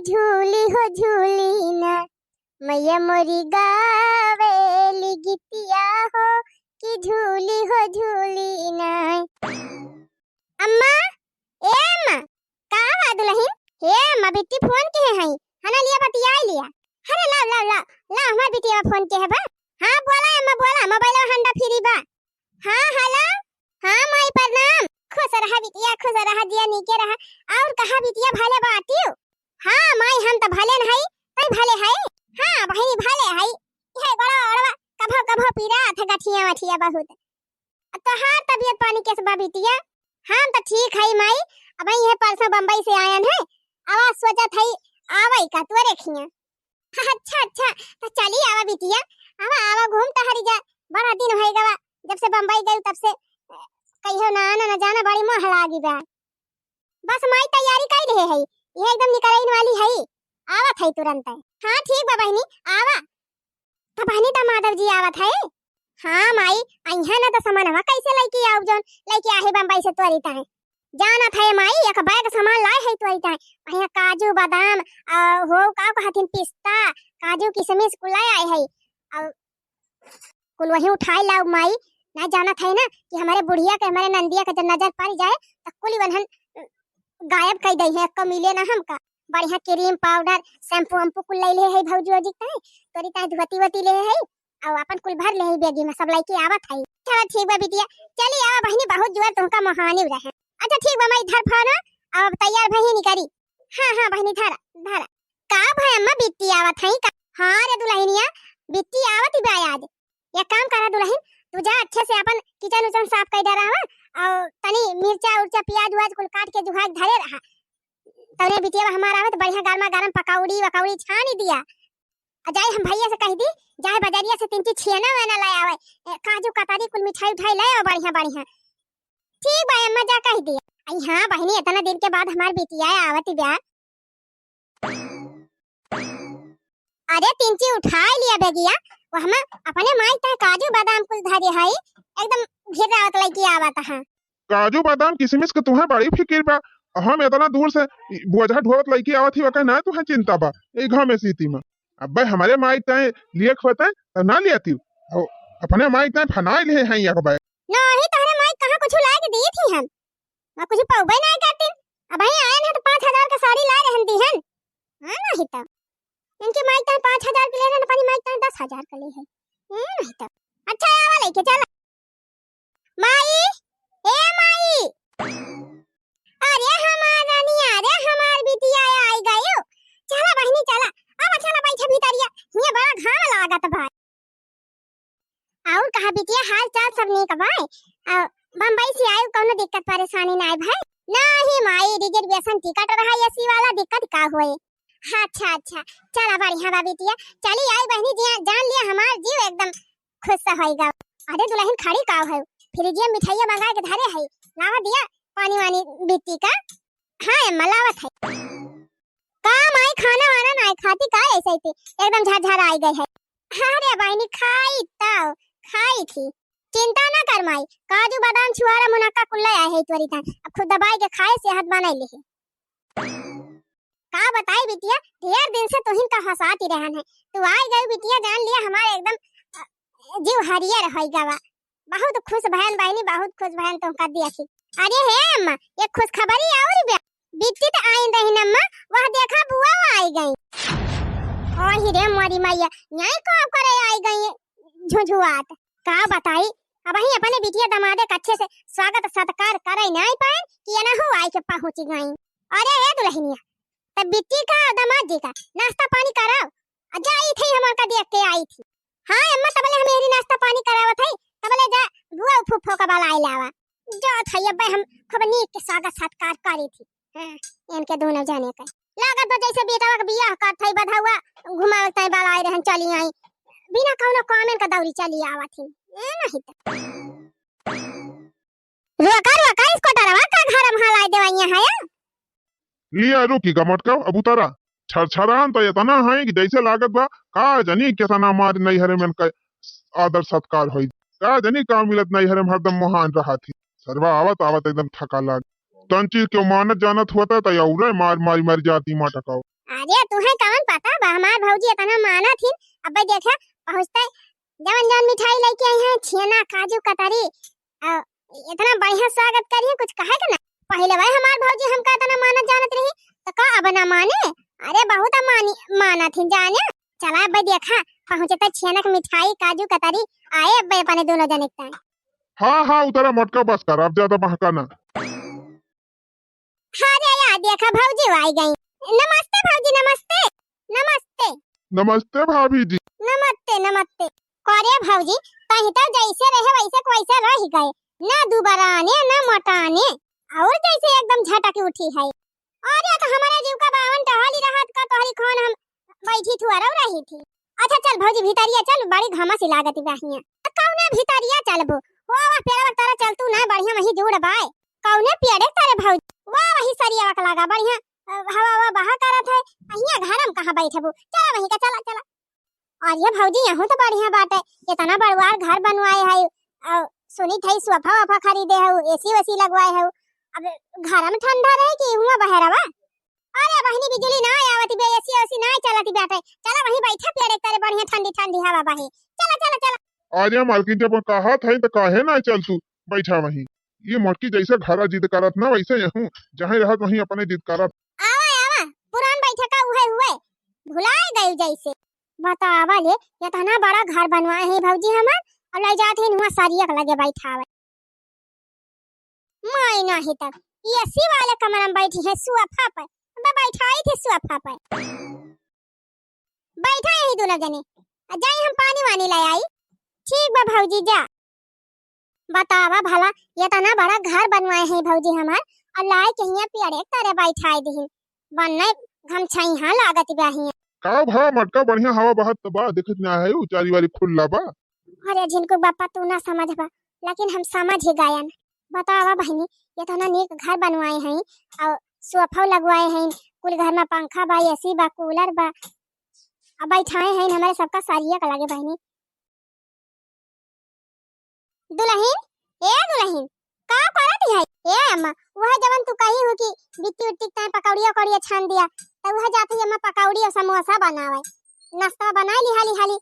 झूली हो झूली ना मैया मोरी गावेली गीतिया हो कि झूली हो झूली ना। अम्मा ए अम्मा का बा दुल्हन हे अम्मा बेटी फोन के है हना लिया बतिया लिया। अरे ला ला ला ला हमार बेटी फोन के है बा। हां बोला अम्मा बोला मोबाइल हंडा फ्री बा। हां हेलो हां माई प्रणाम खुश रहा बिटिया खुश रहा दिया नीके रहा और कहा बिटिया भले बाती हो। हां माई हम त भले न हई तई भले है। हां बहनी भले हई ये बड़ा अड़वा कभो कभो पीरा थ गठिया मठिया बहुत तो हां तबीयत पानी कैसे बा बिटिया। हम त ठीक हई माई अब ये परसों बंबई से आयन है आवाज सोचत हई आवई का तोरे खिया। अच्छा अच्छा तो चली आवा बिटिया आवा आवा घूम त हरी जा बड़ा दिन होई गवा जब से बंबई गई तब से कहियो ना आना ना जाना बड़ी मोह लागी बा। बस माई तैयारी कर रहे है ये एकदम निकलने वाली है आवत है तुरंत। हां ठीक बा बहनी आवा तो बहनी त माधव जी आवत है। हां माई अइहा ना तो सामानवा कैसे लेके आउ जौन लेके आहे बंबई से त्वरित है जाना था माई एक बैग सामान लाए है त्वरित है अइहा काजू बादाम हो का कहथिन पिस्ता काजू किशमिश कुल लाए आए है और कुल वही उठाई लाओ माई ना जाना था ना कि हमारे बुढ़िया के हमारे नंदिया के जब नजर पड़ जाए तो कुल वहन गायब कर दई है को मिले ना हमका बढ़िया क्रीम पाउडर शैम्पू वैम्पू कुल ले ले है भौजी जी का तोरी ता धुवती वती ले है और अपन कुल भर ले है बेगी में सब लेके आवत है। चलो ठीक बा बिटिया चली आवा बहनी बहुत जुआ तुमका मोहानी रहे। अच्छा ठीक बा मैं इधर फोन अब तैयार भई नहीं करी। हां हां बहनी धरा धरा का भाई अम्मा बिट्टी आवत है का। हां रे दुल्हनिया बिट्टी आवत ही बा आज एक काम करा दुल्हन तू जा अच्छे से अपन किचन उचन साफ कर डरा और तनी मिर्चा उर्चा प्याज उज कुल काट के जुहा धरे रहा तने बिटिया हमारा आवत बढ़िया गरमा गरम पकौड़ी वकौड़ी छानी दिया जाए हम भैया से कह दी जाए बाजारिया से तीन चीज छेना वाना लाए आवे काजू कतरी कुल मिठाई उठाई लाए और बढ़िया बढ़िया। ठीक बा अम्मा जा कह दी। आई हां बहनी इतना दिन के बाद हमार बिटिया आवत ब्याह। अरे तीन चीज उठा लिया बेगिया वो हम अपने माई ता काजू बादाम कुल धरे है एकदम घेरावत लगी आवत है। काजू बादाम किशमिश के तुम्हें बड़ी फिक्र बा हम इतना दूर से बोझा ढोवत लईकी आवत ही वका ना तुम्हें चिंता बा ए घाव में सीती में अब भाई हमारे माई ताए लिए खवते त ना लियाती और अपने माई ताए फनाई ले हैं एक बार नहीं तोहरे माई कहां कुछ ला के दी थी हम मैं कुछ पौबे नहीं करती अब भाई आए ना तो 5000 का साड़ी ला रहन दी हन। हां नहीं तो इनकी माई ताए 5000 के ले रहन अपनी माई ताए 10000 का ले है नहीं तो अच्छा आवा लेके चल माई ए माई अरे हमार रानी अरे हमार बिटिया आई गयो चला बहनी चला अब चला बैठ भीतरिया ये बड़ा घाम लागत भाई और कहा बिटिया हाल चाल सब नीक भाई बंबई से आयो कोनो दिक्कत परेशानी ना भाई नहीं माई रिजर्वेशन टिकट रहा एसी वाला दिक्कत का होए। अच्छा अच्छा चला बढ़िया बा बिटिया चली आई बहनी जी जान लिया हमार जीव एकदम खुश होएगा। अरे दुल्हन खड़ी का है फ्रिज में मिठाइयां मंगा के धरे है लावा दिया पानी वानी बिट्टी का। हां अम्मा लावत है का माई खाना वाना नहीं खाती का ऐसे थी एकदम झरझर आई गई है। अरे बहनी खाई थी चिंता ना कर माई काजू बादाम छुआरा मुनक्का कुल्ला आए है त्वरित अब खुद दबाई के खाए सेहत बनाई ले का बताई बिटिया ढेर दिन से तुहिन का हंसाती रहन है तू आई गई बिटिया जान लिया हमारे एकदम जीव हरियर होई गवा बहुत खुश बहन बहनी बहुत खुश बहन तुमका दिया थी। अरे हे अम्मा ये खुश खबरी और बिट्टी तो आई रही अम्मा वह देखा बुआ आई गई और ही रे मोरी मैया न्याय को करे आई गई झुझुआत का बताई अब ही अपने बिटिया दमादे अच्छे से स्वागत सत्कार करे नहीं पाए कि ना हो आई के पहुंच गई। अरे हे दुल्हनिया तब बिट्टी का दमाद जी का नाश्ता पानी कराओ जाई थी हमार का देख के आई थी। हां अम्मा तबले हम मेरी नाश्ता पानी करावत है तबले जा बुआ फुफो का बाल आई लावा जो था ये हम खूब नीक के स्वागत सत्कार करी थी। हां इनके दोनों जाने का लागत तो जैसे बेटा का बियाह करत है बधावा घुमावत है बाल आई रहन चली आई बिना कोनो कामेन का दौरी चली आवत थी नहीं तो रोका इसको डरवा का घर में लाई देवाइया है लिया रुकी का मटका अब उतारा छरछरान तो इतना है कि जैसे लागत बा का जनी केतना मार नहीं हरे मन का आदर सत्कार होई का जनी का मिलत नहीं हरे हरदम महान रहा थी सरवा आवत आवत एकदम थका लाग तंची क्यों मानत जानत होता तो या उरे मार मारी मर जाती मां टकाओ। अरे तुम्हें कौन पता बा हमार भौजी इतना माना थी। अब भाई देखा पहुंचते जवन जवन मिठाई लेके आई हैं छेना काजू कतरी इतना बढ़िया स्वागत करिए कुछ कहे के ना। पहले भाई हमार भौजी हमका इतना मानत जानत रही तो का अब ना माने। अरे बहुत माना थी जाने। चला अब भाई देखा पहुंचते छेना की मिठाई काजू कतरी आए अब भाई अपने दोनों जने के। हाँ हाँ उतारा मटका बस कर, अब ज्यादा महका ना। अरे यार देखा भौजी आई गई। नमस्ते भौजी नमस्ते। नमस्ते नमस्ते भाभी जी। नमस्ते नमस्ते। करे भौजी कहीं तो जैसे रहे वैसे वैसे रह गए, ना दोबारा आने ना मोटाने और जैसे एकदम झटक उठी है। और या तो हमारे जीव का बावन टहली रहत का तोहरी खोन हम बैठी थी और रही थी। अच्छा चल भौजी भीतरिया चल, बड़ी घामा सी लागत बाहिया। कौने भीतरिया चलबो वाह पेड़ तारा चल तू ना बढ़िया वही जोड़ बाय कौने पेड़े तारे भौजी वाह वही सरिया का लगा बढ़िया हवा हवा बहा करत है। अहिया घर में कहां बैठबो, चला वही का चला चला। और ये भौजी यहाँ तो बढ़िया बात है, इतना बड़वार घर बनवाए है और सुनी थई सोफा वफा खरीदे है, एसी वसी लगवाए है। अब घर में ठंडा रहे कि हुआ बहरवा। अरे बहनी बिजली ना आवती बे, एसी वसी ना चलती बैठे, चला वही बैठा पेड़ तारे बढ़िया ठंडी ठंडी हवा बहे, चला चला चला। आज मालकिन जब कहा था तो काहे ना चल तू बैठा वहीं। ये मटकी जैसे घरा जिद करत ना वैसे यहूं जहां रहत वहीं अपने जिद करत। आवा आवा पुरान बैठका हुए भुलाए गई जैसे। बतावा ले इतना बड़ा घर बनवाए है भौजी हमर और ले जाते हैं हुआ सरिया लगे बैठावे। मैं नहीं तक एसी वाले कमरे में बैठी है सोफा पर, मैं बैठाई थी सोफा पर बैठा यही दोनों जने। जाई हम पानी वानी ले आई। ठीक बा भौजी जा। बतावा भला इतना बड़ा घर बनवाए है भौजी हमार और लाए कहिया पेड़े तारे बैठाई दी बनने घम छई हां लागत बाही। का भा मटका बढ़िया हवा बहत त बा देखत ना है उचारी वाली खुल्ला बा। अरे जिनको बापा तू ना समझ बा लेकिन हम समझ ही गए। बतावा बहनी इतना नेक घर बनवाए हैं और सोफा लगवाए हैं, कुल घर में पंखा बा एसी बा कूलर बा अब बैठाए हैं हमारे सबका सारिया का लगे बहनी। दुल्हन ए दुल्हन का करत है ए अम्मा वह जवन तू कही हो कि बिट्टी उट्टी ता पकौड़िया कौड़िया छान दिया त वह जाती अम्मा पकौड़ी और समोसा बनावे नाश्ता बनाए लिहाली हाली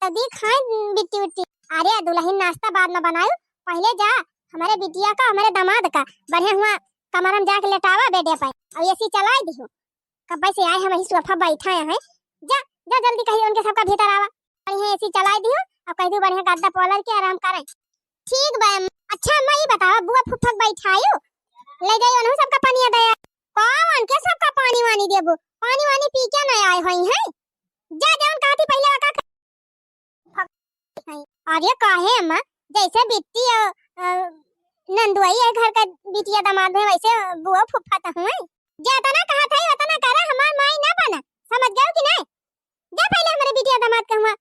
तभी खाए बिट्टी उट्टी। अरे दुल्हन नाश्ता बाद में बनायो, पहले जा हमारे बिटिया का हमारे दामाद का बढ़िया हुआ कमरा में जाके लेटावा बेडे पे और एसी चलाई दियो। कब से आए हम वही सोफा बैठा हैं, जा जा जल्दी कहिए उनके सबका भीतर आवा बढ़िया एसी चलाई दियो और कह दो बढ़िया गद्दा पलर के आराम करें। ठीक बा। अच्छा अम्मा ये बताओ बुआ फुफक बैठायो ले जाइयो उन्हें सबका पानी दे कौन के सबका पानी वानी देबो, पानी वानी पी के न आए होई हैं। जा जवन कहती पहले का अरे काहे अम्मा जैसे बिट्टी नंदुआई है घर का बिटिया दामाद है वैसे बुआ फुफा तो हुए। जाता ना कहा था उतना करा हमार माई ना बना, समझ गए कि नहीं। जा पहले हमारे बिटिया दामाद का हुआ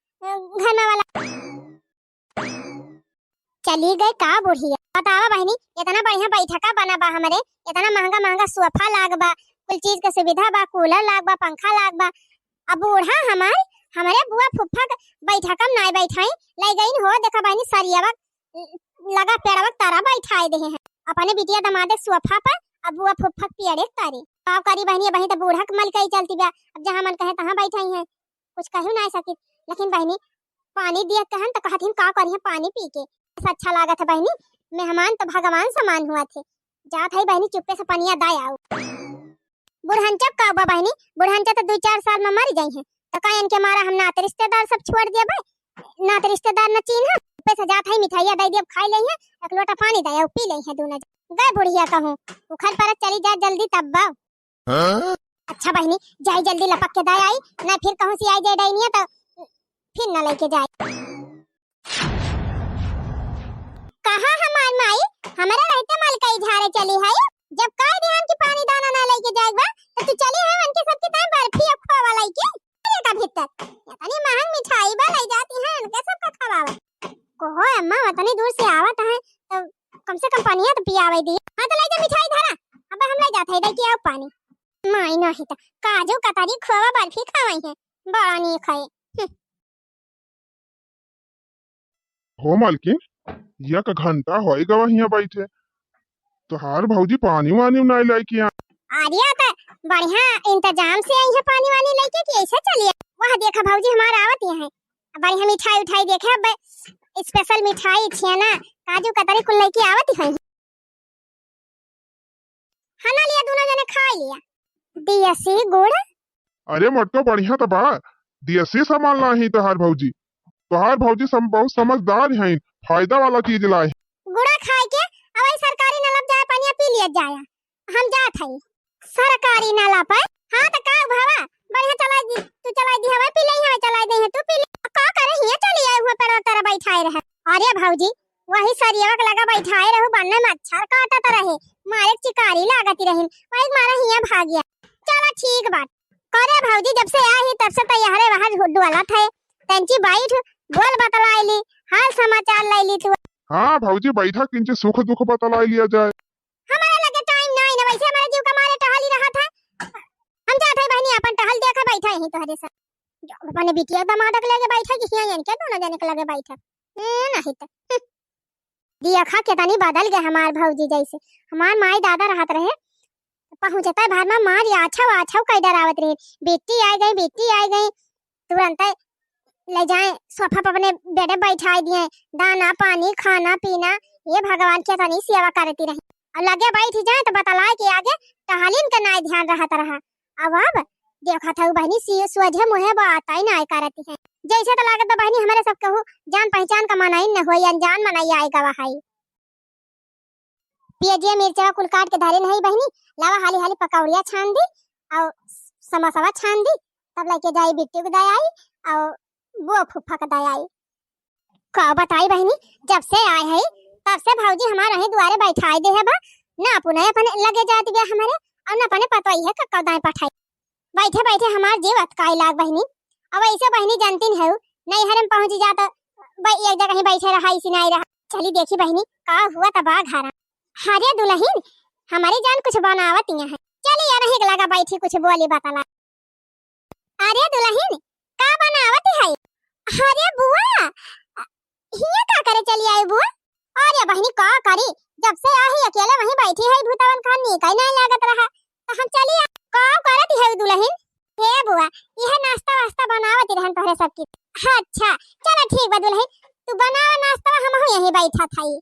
घर में वाला चली गई का बुढ़िया। बतावा बहनी इतना बढ़िया बैठका बना बा हमारे, इतना महंगा महंगा सोफा लाग बा, कुल चीज का सुविधा बा, कूलर लाग बा, पंखा लाग बा। अब बूढ़ा हमारे बुआ फुफा बैठका में नहीं बैठाई ले गई हो देखा बहनी सरियावा लगा पेड़वा तारा बैठाए दे हैं अपने बिटिया दामाद सोफा पर। अब बुआ फुफा पेड़े तारे का करी बहनी बहनी तो बूढ़ा मल कई चलती बा, अब जहां मन कहे तहां बैठाई है कुछ कहू ना सकी। लेकिन बहनी पानी दिया कहन तो कहती का करिए पानी पी के अच्छा लागत है बहनी, मेहमान तो भगवान समान हुआ थे। जात है बहनी चुप्पे से पनिया दाय आओ। बुढ़हनचा का बा बहनी बुढ़हनचा तो 2-4 साल में मर जाई है तो का इनके मारा हम नाते रिश्तेदार सब छोड़ दिए भाई, नाते रिश्तेदार न चिन्ह पैसा जात है मिठाइया दे दिए खाई ले है एक लोटा पानी दे और पी ले है दोनों गए बुढ़िया कहूं उखर पर चली जा जल्दी तब बा। अच्छा बहनी जाई जल्दी लपक के दाय आई ना फिर कहूं सी आई जाए डाइनिया तो फिर न लेके जाए। कहा हमार माई हमारे रहते मल कई झारे चली है जब काय ध्यान की पानी दाना ना लेके जाएगा तो तू चली है उनके सबके टाइम बर्फी और खोवा लेके अरे का भीतर इतनी महंग मिठाई बा ले जाती है उनके सबका खवावा कोहो अम्मा इतनी दूर से आवत है तो कम से कम पानी तो पियावे दी। हां तो ले जा मिठाई धरा अब हम ले जाते दे के आओ पानी। माई नहीं तो काजू कतरी खोवा बर्फी खावाई है बड़ा नहीं खाए हो मालकिन या का घंटा होएगा वहीं बैठे तो हार भौजी पानी वानी नहीं लाई किया। अरे तो बढ़िया इंतजाम से आई है पानी वानी लेके कि ऐसे चलिए। वहाँ देखा भौजी हमारा आवत है बढ़िया मिठाई उठाई देखे अब स्पेशल मिठाई छेना काजू कतरी कुल लेके आवत है। खाना लिया दोनों जने खा लिया दियसी गुड़। अरे मटको बढ़िया तो बा देसी सामान लाई तोहार भौजी। तोहार भौजी बहुत समझदार है, फायदा वाला चीज लाए। गुड़ा खाए के अब सरकारी नल जाए पानी पी लिया जाया। हम जात हई सरकारी नाला पर। हाँ तो का भावा बढ़िया चला दी तू चला दी हवा पी लई है चला दे है तू पी ले का करे हिया चली आई हुआ पर तेरा बैठाए रहे। अरे भौजी वही सरियावा के लगा बैठाए रहू बनने मच्छर काटत रहे मारे चिकारी लागती रही वही मारा हिया भाग गया। चला ठीक बात करे भौजी जब से आई तब से तैयारे वहां हुड्डू वाला थे तंची बैठ बोल बतलाईली हाल समाचार लैली तू। हाँ भौजी बैठा किंचे सुख दुख बतला लिया जाए। हमारे लगे टाइम नहीं ना वैसे हमारे जीव का मारे टहल ही रहा था। हम जाते हैं बहनी अपन टहल देखा बैठा ही तोहरे से अपने बिटिया दामाद के लगे बैठा कि हिया के दोनों जने के लगे बैठा नहीं तो दिया खा के तनी बदल गए हमार भौजी जैसे हमार माई दादा रहत रहे पहुंचता भार में मार आछा कई डरावत रहे बेटी आ गई तुरंत ले जाए सोफा पर अपने बेडे बैठा दिए दाना पानी खाना पीना ये भगवान के तनी सेवा करती रही और लगे बैठ जाए तो बतलाए कि आगे टहलिन का ना ध्यान रहता रहा। अब देखा था बहनी सोझे मुहे बात ही ना करती है जैसे तो लागत बहनी हमारे सब कहू जान पहचान का मनाई न हो अनजान मनाई आएगा वहाई पियजिया मिर्चा कुल काट के धारे नहीं बहनी लावा हाली हाली पकौड़िया छान दी और समोसा छान दी तब लेके जाई बिट्टी को दयाई और वो फुफ्फा का दयाई का बताई बहनी जब से आए है तब से भौजी हमारे ही द्वारे बैठाई दे है बा ना अपने अपने लगे जाती गया हमारे और ना अपने पता ही है कदाई पठाई बैठे बैठे हमार जीव अटकाई लाग बहनी। अब ऐसे बहनी जानती है नहीं हरम पहुंच जाता एक जगह ही बैठे रहा इसी नहीं रहा चली देखी बहनी का हुआ तबा घरा हरे दुल्हन हमारी जान कुछ बनावत है चली या नहीं लगा बैठी कुछ बोली बतला। अरे दुल्हन का बनावत है? अरे बुआ हिया का करे चली आई बुआ। अरे बहनी का करी जब से आई अकेले वहीं बैठी है भूतवन खान निकल नहीं लागत रहा तो हम चली का करत है दुल्हन। हे बुआ यह नाश्ता वास्ता बनावत रहन तोहरे सब की। अच्छा चलो ठीक बा दुल्हन तू बनावा नाश्ता हम यहीं बैठा थाई।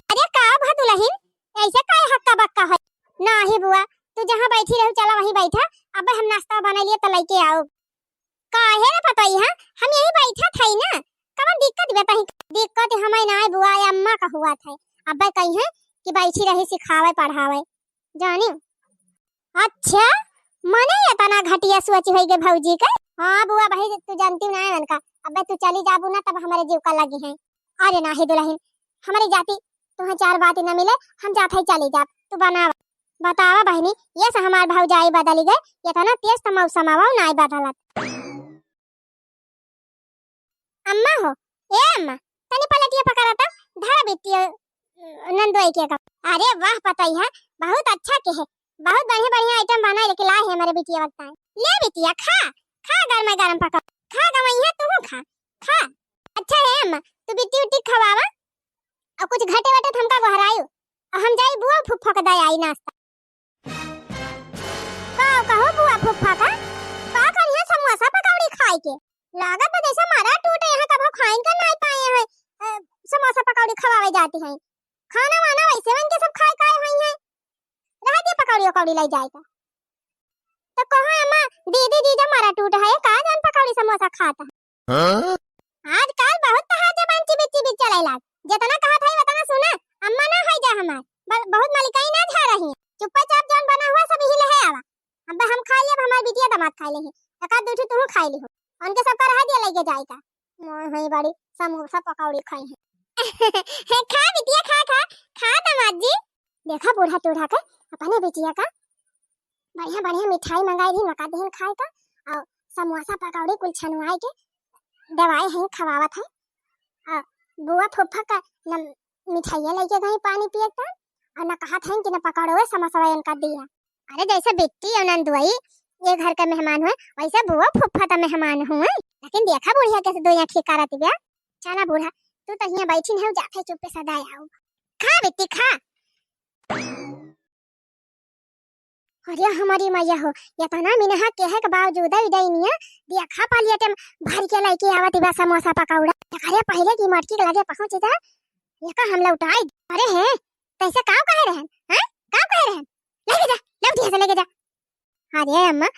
अरे का भा दुल्हन ऐसे काहे हक्का बक्का है? नाही बुआ तू जहां बैठी रहू चला वहीं बैठा अब हम नाश्ता बना लिए तो लेके आओ। काहे रे पता है हम यहीं बैठा था ना कवन दिक्कत बताई दिक्कत हमें ना बुआ अम्मा का हुआ था अब कही है कि बैठी रही सिखावे पढ़ावे जानी। अच्छा मने इतना घटिया सोच होई गे भौजी का। हां बुआ भाई तू जानती ना है का अब तू चली जाबू ना तब हमारे जीव का लगी है। अरे नाही दुल्हन हमारी जाति तुम्हें चार बात न मिले हम जाते ही चली जा तू बनावा बतावा बहनी ये से हमार भौजाई बदली गए ये था ना तेज तो मौसम आवा ना बदलत। अम्मा हो ए अम्मा तनी पलटिया पकड़ा था धारा बेटी नंदोई के का। अरे वाह पता है बहुत अच्छा के है बहुत बढ़िया बढ़िया आइटम बनाए लेके लाए है हमारे बेटिया वक्त है। ले बेटिया खा खा गरम गरम पका खा गवैया तू खा खा। अच्छा है अम्मा तू बेटी उटी खवावा और कुछ घटे वटे हमका गहरायु और हम जाई बुआ फुफ्फा का दयाई नाश्ता कहो बुआ फुफ्फा का करिया समोसा पकौड़ी खाए के लागत तो जैसे मारा टूटे यहाँ कब खाइन का नहीं पाए हैं समोसा पकौड़ी खवावे जाती हैं खाना वाना वैसे बन के सब खाए खाए हुई हैं रह दे पकौड़ी पकौड़ी ले जाएगा तो कहो अम्मा दीदी जीजा मारा टूट है का जान पकौड़ी समोसा खाता है। आजकल बहुत तहाजे बंची बिच्ची बिच चले लाग जितना कहा था उतना सुना अम्मा ना है जा हमार बहुत मलिकाई ना जा रही चुपचाप जान बना हुआ सब ही ले आवा अब हम खा लिए हमार बिटिया दामाद खा ले एका दूठी तू खा ली हो उनके सब का रह दिया लेके जाएगा मोय हई बड़ी समोसा पकौड़ी खाई है खा बिटिया खा खा खा दामाद जी देखा बूढ़ा टूढ़ा के अपने बिटिया का बढ़िया बढ़िया मिठाई मंगाई थी मका देहन खाए का और समोसा पकौड़ी कुल छनवाई के दवाई है खवावत है बुआ फुफ्फा का मिठाइयाँ लेके गई पानी पिए का और न कहा था कि न पकौड़े समोसा इनका दिया। अरे जैसे बेटी और नंदुआई ये घर का मेहमान हुए वैसे बुआ फुफ्फा का मेहमान हुए लेकिन देखा बुढ़िया कैसे दो यहाँ ठीक करती बिया। चला बूढ़ा तू तो यहाँ बैठी नहीं जाते चुप पे सदा आओ खा बेटी खा। अरे हमारी मैया हो ये तना मिनहा के है के बावजूद उदैनिया देखा पालिया टेम भर के लाइके आवत बा समोसा पकौड़ा अरे पहले की मटकी के लगे पहुंच जा ये का हम लौटाई अरे है कैसे काम कहे रहन हैं काम कहे रहन लेके जा लौटिया से लेके जा अरे अम्मा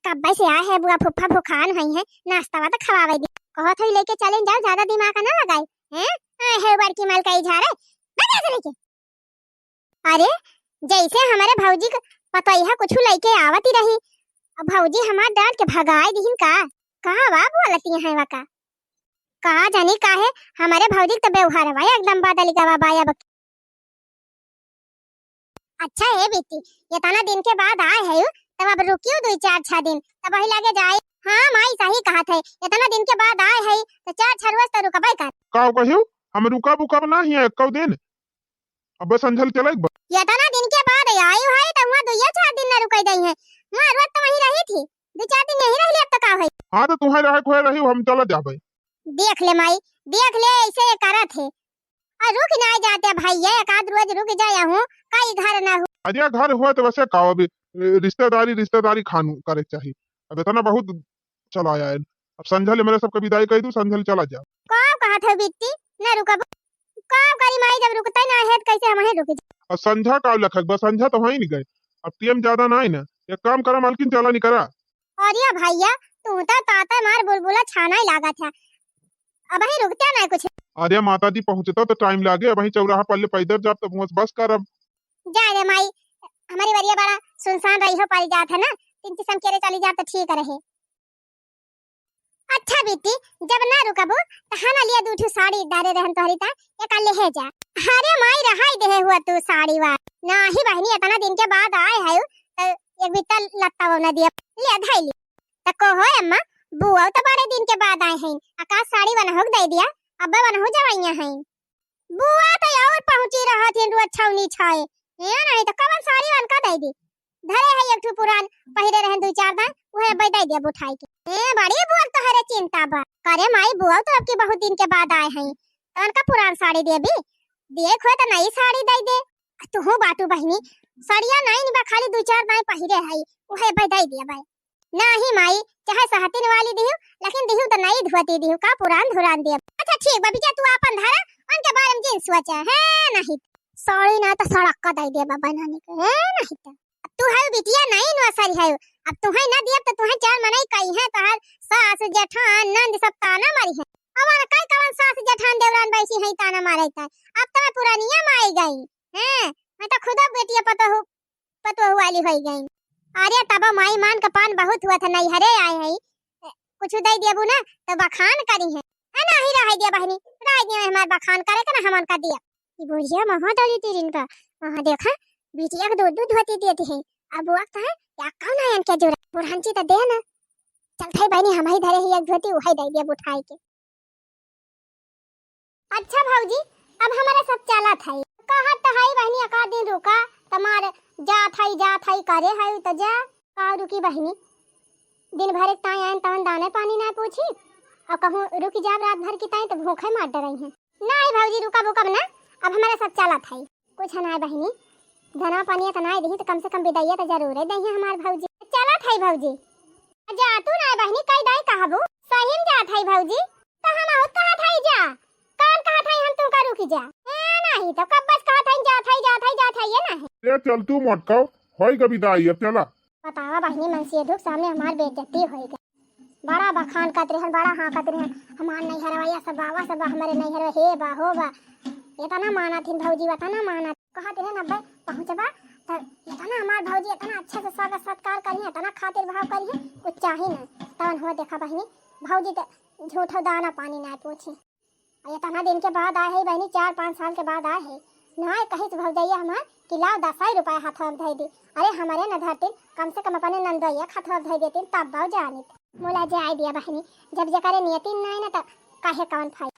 कब्बे से आए है बुआ फुफ्फा भूखान हई है नाश्ता वा तो खवावे दी कहत हई लेके चले जाओ ज्यादा दिमाग ना लगाई हैं है बड़की माल कई झारे बजा से लेके अरे जैसे हमारे भौजी का पतोइहा कुछ लइके आवती रही अब भौजी हमार डांट के भगाए दिहिन का वा बोलती है वका का जानी काहे हमारे भौजी तो व्यवहार है एकदम बादल का बाया बक अच्छा है बेटी ये तना दिन के बाद आए है तब अब रुकियो 2-4 दिन तब वही लगे जाए हां माई सही कहा थे ये तना दिन के बाद आए है तो 4 रोज तो रुकबे कर का कहियो हम रुका बुका ना ही है कौ दिन अब संझल चले ये तना दिन के बाद आई है तो वहां 2-4 दिन ना रुकई गई है वहां रोज तो वहीं रही थी 2-4 दिन नहीं रही अब तो का है हां तो तुम्हारे रहे खोए रही हम चला जाबे देख ले माई देख ले ऐसे करत है और रुक ना जाते भैया एक आध रोज रुक जाया हूं कई घर ना हो अरे घर हुआ तो वैसे का अभी रिश्तेदारी खानू करे चाहिए अब इतना बहुत चलाया है अब संझल मेरे सबके विदाई कह दूं संझल चला जा का कहा था बिट्टी ना रुकब का करी माई जब रुकता ना है कैसे हम रुक जा और संझा का लखक बस संझा तो वहीं नहीं गए अब टीएम ज्यादा ना है ना एक काम करा मालकिन चला नहीं करा अरे भैया तू तो ताता मार बुलबुला छाना ही लागा था अब ही रुकता ना कुछ अरे माता जी पहुंचता तो टाइम लागे अब वहीं चौराहा पल्ले पैदल जाब तो बस करब जा रे माई हमारी वरिया बड़ा सुनसान रही हो पारी जात है ना तीन किस्म के चली जा तो ठीक रहे अच्छा बेटी जब ना रुकबो तो हना लिया दूठू साड़ी डारे रहन तोहरी ता एक ले है जा अरे माई रहाई दे हुआ तू साड़ी वा ना ही बहनी इतना दिन के बाद आए है तो एक बित्ता लत्ता वो ना दिया ले धाई ले तो कहो अम्मा बुआ तो बड़े दिन के बाद आए हैं आकाश साड़ी बना हो दे दिया अब बना हो जवाइया हैं बुआ तो और पहुंची रहा थी रोज छौनी छाए ये नहीं तो कवन साड़ी बन का दे दी धरे है एक ठो पुरान पहिरे रहन 2-4 दिन ओहे बदई दिया बुठाई के ए बड़ी बुआ तो हरे चिंता बा करे माई बुआ तो अब के बहुत दिन के बाद आए हैं तन का पुरान साड़ी दे भी देखो तो नई साड़ी दे दे तू हो बाटू बहनी साड़िया नहीं बा खाली 2-4 दिन पहिरे है ओहे बदई दिया भाई नहीं माई चाहे सहतिन वाली दिहु लेकिन दिहु तो नहीं धुआती दिहु का पुरान धुरान दिया अच्छा ठीक बा बिचा तू अपन धरा उनके बारे में जिन सोचा है नहीं साड़ी ना तो सड़क का दे दे बाबा नानी के है नहीं तो तू है बिटिया नहीं नो सारी है अब तू है ना दिया तो तू है 4 मनाई कई है तहर सास जेठान नंद सब ताना मारी है हमारा कई कवन सास जेठान देवरान बैसी है ताना मारे था अब तो मैं पुरानिया में आई गई हैं मैं तो खुद बेटिया पतो वाली हो गई अरे तब माई मान का पान बहुत हुआ था नहीं हरे आए है कुछ दे दिया ना तो बखान करी है ना ही रह दिया बहनी रह दिया हमार बखान करे का हमन का दिया ये बुढ़िया महा डाली तीरिन का वहां देखा बिटिया को दूध धोती देती है अब वक्त है या कौन है इनके जोड़ा बुढ़ानची तो दे ना चल भाई बहनी हम ही धरे ही एक धोती वही दे दिया बुठाई के अच्छा भौजी अब हमारा सब चला था कहा तो है बहनी एक दिन रुका तुम्हारे जा थाई करे है तो जा का रुकी बहनी दिन भर एक ताई आन तान दाने पानी ना पूछी और कहूं रुकी जा रात भर की ताई तो भूखे मार रही है नहीं भौजी रुका बुकब ना अब हमारा सब चला था कुछ ना बहनी धना पानी तो नहीं दी तो कम से कम विदाइया तो जरूर है दही हमार भौजी चला था भौजी जा तू ना बहनी कई दाई कहबो सही में जा था भौजी तो हम बहुत कहा था जा कान कहा था हम तू का रुकी जा ए नहीं तो कब बस कहा था जा था ये ना है ये चल तू मत कहो होई कभी दाई अब चला बतावा बहनी मनसी दुख सामने हमार बेइज्जती होई गई बड़ा बखान का त्रिहन बड़ा हाँ का त्रिहन हमार नहीं हरवाया सब बावा सब हमारे नहीं हरवा हे बा हो बा इतना माना थी भौजी इतना माना कहा त्रिहन अब पहुंचबा तो इतना हमार भौजी इतना अच्छा से स्वागत सत्कार करी इतना खातिर भाव करी कुछ चाही ना तवन हो देखा बहनी भौजी तो झूठो दाना पानी ना पूछी इतना दिन के बाद आए है बहनी 4-5 साल के बाद आए है ना कहीं से भौजैया हमार कि लाओ 10 रुपया हाथ में धई दी अरे हमारे न धरती कम से कम अपने नंदोइया हाथ में धई देती तब बाव जानी मोला जे आई दिया बहनी जब जकरे नियति नहीं ना तब काहे कौन फाई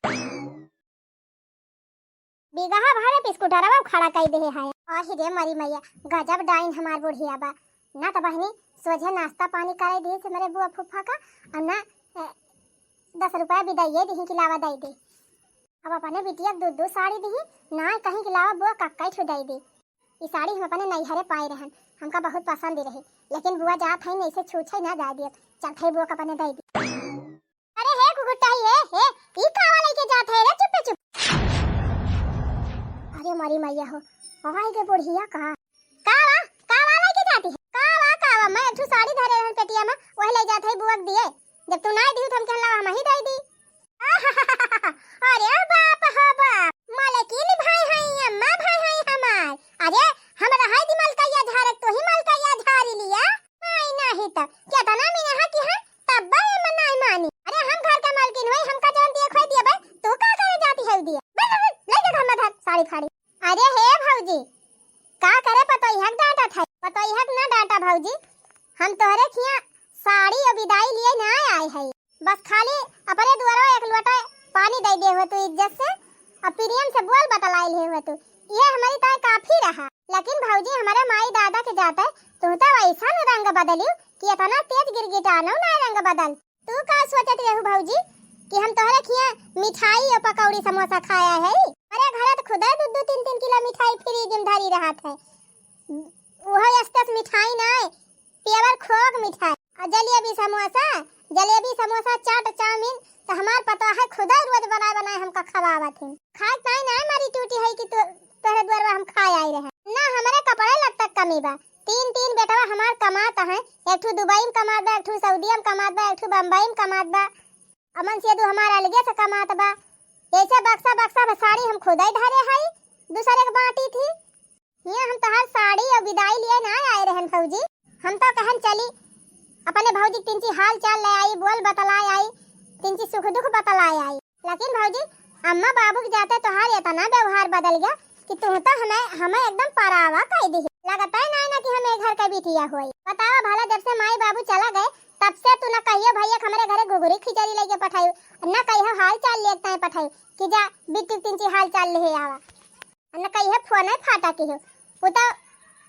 बिगहा भारे बिस्कुटरवा खड़ा कई दे है आही रे मरी मैया गजब डाइन हमार बुढ़िया बा ना तो बहनी सोझे नाश्ता पानी करे दी से मेरे बुआ फुफा का और ना 10 रुपया भी दइए दी कि लावा दई दे अब अपने बिटिया दूध साड़ी दी ना कहीं के लावा बुआ कक्का छुदाई दी ई साड़ी हम अपने नैहरे पाए रहन हमका बहुत पसंद रही, लेकिन बुआ जात है नहीं से छूछे ना जा दिए, चल थे बुआ का पने दे दी। अरे हे गुगुटा हे ई कावा लेके जात है रे चुप चुप। अरे मारी मैया हो, आई के बुढ़िया कावा कावा लेके जाती है, कावा मैं एक साड़ी धरे रहन पेटिया में वही ले जात है बुआ के दिए, जब तू नहीं दी तो हम कहला हम ही दे दी। अरे बाप हो बाप, मालकिन भाई हैं अम्मा भाई हैं हमार। अरे हमरा हाय दी मलकैया झारक तो ही मलकैया झारी लिया नहीं नहीं तो क्या तना में यहाँ की है तब बे मन नहीं मानी। अरे हम घर का मालकिन होई, हमका जान दिए खोई दिए भाई, तू का करे जाती है दिए ले जा घर में धर साड़ी फाड़ी। अरे हे भौजी का करे पतोई हक डांटा था, पतोई हक ना डांटा भौजी, हम तोहरे खिया साड़ी और विदाई लिए ना आए हैं, बस खाली अपने द्वारा एक लोटा पानी दे दे हो तू इज्जत से और प्रेम से बोल बतलाई ले हो तू, ये हमारी ताय काफी रहा। लेकिन भौजी हमारे माई दादा के जाते तू तो ऐसा न रंग बदलियो कि इतना तेज गिरगिटानो ना रंग बदल। तू का सोचत रहू भौजी कि हम तोहरे खिया मिठाई और पकौड़ी समोसा खाया है? अरे घर तो खुदा 2-3 किलो मिठाई फ्रीज में धरी रहा था, वो अस्ते मिठाई ना पेवर खोग मिठाई और जलेबी समोसा चाट चाउमीन तो हमार पता है खुदा रोज बनाए हमका खवावत है। खाए ताई ना हमारी टूटी है कि तोहरे द्वारा हम खाए आई रहे ना, हमारे कपड़े लगता कमी बा, 3 बेटवा हमार कमाता है, एक ठू दुबई में कमात बा, एक ठू सऊदी में कमात बा, एक ठू बम्बई में कमात बा, अमन से दू हमार अलगे से कमात बा। ऐसे बक्सा साड़ी हम खुदा ही धरे है, दूसरे के बांटी थी। ये हम तोहार साड़ी और विदाई लिए ना आए रहन भौजी, हम तो कहन चली अपने भौजी तिनची हाल चाल ले आई, बोल बतलाई आई, तिनची सुख दुख बतलाई आई। लेकिन भौजी अम्मा बाबू के जाते तोहार इतना व्यवहार बदल गया कि तू तो हमें एकदम परावा कह दी, लगता है ना कि हमें घर का बिटिया हुई। बताओ भला जब से माई बाबू चला गए तब से तू न कहियो भैया हमारे घरे घुघरी खिचड़ी लेके पठाई, न कहियो हाल चाल लेता है पठाई कि जा बिट्टी तिनची हाल चाल ले आवा, न कहियो फोन फाटा की हो। वो तो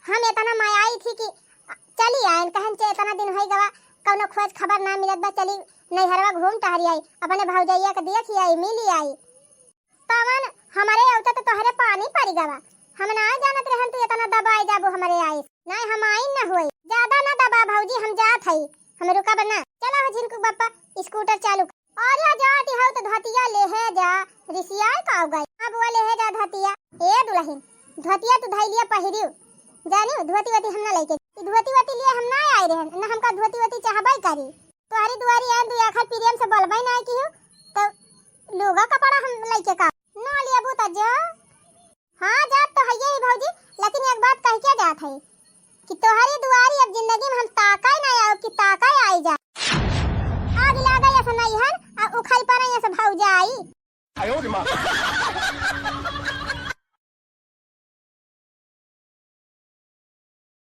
हम इतना मायाई थी कि चली आए कहन चे इतना दिन होई गवा कौनो खोज खबर ना मिलत बा, चली नैहरवा घूम टहरी आई, अपने भौजैया के देखी आई मिली आई, तवन हमारे औता तो तोहरे पानी पड़ी गवा, हम ना जानत रहन तू इतना दबाई जाबू हमारे आई नहीं, हम आई न होई ज्यादा ना दबा भौजी, हम जात हई हम रुका बना। चलो हो जिनको बापा स्कूटर चालू और या जाती हो तो धतिया ले है जा रिसिया का गई, अब वो ले है जा धतिया ए दुल्हन धतिया तू धैलिया पहिरियो जानियो धोती वती हम ना लेके धोती वती लिए हम ना आए रहन ना, हमका धोती वती चाहबई करी तोहरी दुआरी आन दू आखर प्रेम से बोलबई ना की हो तो लोगा कपड़ा हम लेके का ना लियाबू त जा। हां जात तो है ही भौजी, लेकिन एक बात कह के जात है कि तोहरी दुआरी अब जिंदगी में हम ताकाई ना आओ कि ताकाई आई जा, आग लागा ऐसा नहीं है आ उखल पर ऐसा भौजा आई।